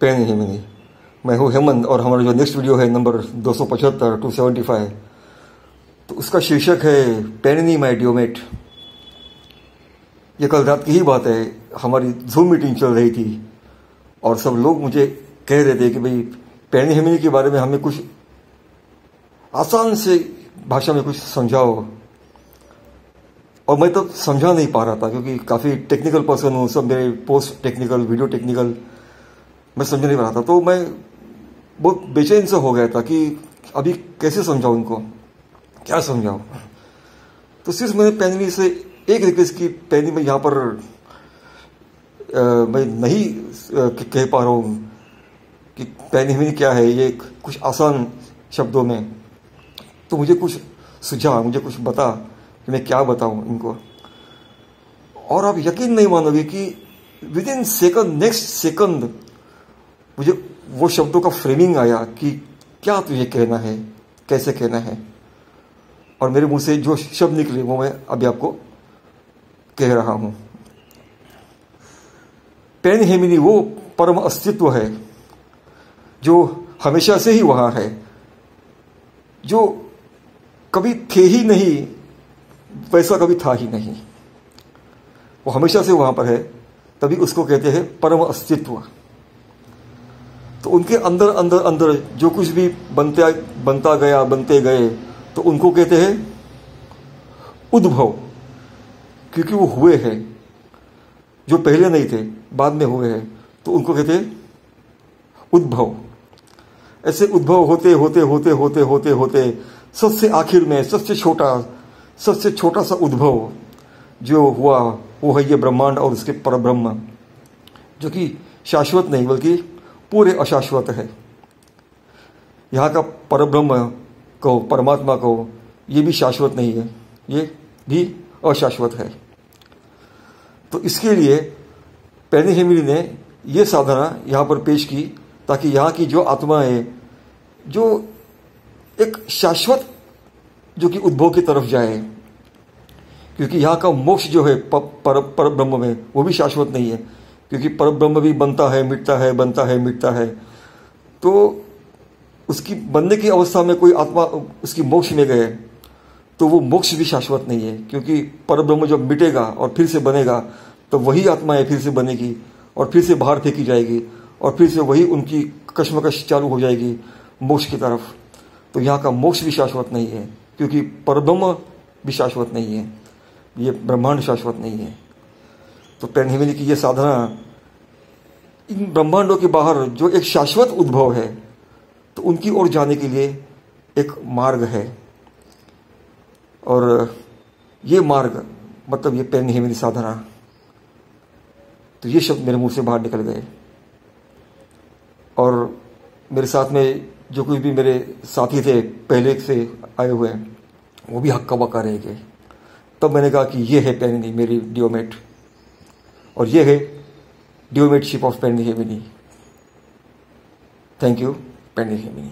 Pen हेमिनी। मैं हूँ हेमंत और हमारा जो नेक्स्ट वीडियो है नंबर 275 275, तो उसका शीर्षक है पेनिनी माय डियोमेट। ये कल रात की ही बात है, हमारी जूम मीटिंग चल रही थी और सब लोग मुझे कह रहे थे कि भाई पेनिनी हेमिनी के बारे में हमें कुछ आसान से भाषा में कुछ समझाओ। और मैं तो समझा नहीं पा रहा था क्योंकि काफ़ी टेक्निकल पर्सन हूँ, सब मेरे पोस्ट टेक्निकल, वीडियो टेक्निकल, मैं समझ नहीं पा रहा था। तो मैं बहुत बेचैन सा हो गया था कि अभी कैसे समझाऊँ इनको, क्या समझाऊँ। तो सिर्फ मैंने पेनिनी से एक रिक्वेस्ट की, पेनिनी में यहाँ पर मैं नहीं कह पा रहा हूँ कि पेनिनी क्या है, ये कुछ आसान शब्दों में। तो मुझे कुछ सुझाव, मुझे कुछ बता कि मैं क्या बताऊं इनको। और आप यकीन नहीं मानोगे कि with in second, next second मुझे वो शब्दों का फ्रेमिंग आया कि क्या तुझे कहना है, कैसे कहना है। और मेरे मुंह से जो शब्द निकले वो मैं अभी आपको कह रहा हूं। पेन हेमिनी वो परम अस्तित्व है जो हमेशा से ही वहां है, जो कभी थे ही नहीं, वैसा कभी था ही नहीं। वो हमेशा से वहां पर है, तभी उसको कहते हैं परम अस्तित्व। तो उनके अंदर अंदर अंदर जो कुछ भी बनते गए तो उनको कहते हैं उद्भव, क्योंकि वो हुए हैं। जो पहले नहीं थे, बाद में हुए हैं, तो उनको कहते हैं उद्भव। ऐसे उद्भव होते होते होते होते होते होते सबसे आखिर में सबसे छोटा सा उद्भव जो हुआ वो है ये ब्रह्मांड और उसके परब्रह्म, जो कि शाश्वत नहीं बल्कि पूरे अशाश्वत है। यहाँ का परब्रह्म को, परमात्मा को, ये भी शाश्वत नहीं है, ये भी अशाश्वत है। तो इसके लिए पेनिनी हेमिनी ने ये साधना यहाँ पर पेश की ताकि यहाँ की जो आत्मा है, जो एक शाश्वत, जो कि उद्भव की तरफ जाए। क्योंकि यहाँ का मोक्ष जो है परब्रह्म में, वो भी शाश्वत नहीं है, क्योंकि परब्रह्म भी बनता है, मिटता है, बनता है, मिटता है। तो उसकी बनने की अवस्था में कोई आत्मा उसकी मोक्ष में गए तो वो मोक्ष भी शाश्वत नहीं है, क्योंकि परब्रह्म जब मिटेगा और फिर से बनेगा तो वही आत्माएं फिर से बनेगी और फिर से बाहर फेंकी जाएगी और फिर से वही उनकी कश्मकश चालू हो जाएगी मोक्ष की तरफ। तो यहाँ का मोक्ष भी शाश्वत नहीं है, क्योंकि परब्रह्म भी शाश्वत नहीं है, ये ब्रह्मांड शाश्वत नहीं है। तो पेनिनी हेमिनी की ये साधना इन ब्रह्मांडों के बाहर जो एक शाश्वत उद्भव है, तो उनकी ओर जाने के लिए एक मार्ग है। और ये मार्ग मतलब ये पेनिनी हेमिनी साधना। तो ये शब्द मेरे मुंह से बाहर निकल गए और मेरे साथ में जो कुछ भी मेरे साथी थे पहले से आए हुए, वो भी हक्का बक्का रह गए। तब मैंने कहा कि ये है पेनिनी, मेरी डियोमेट, और ये है डियोमेटशिप ऑफ पेनिनी हेमिनी। थैंक यू पेनिनी हेमिनी।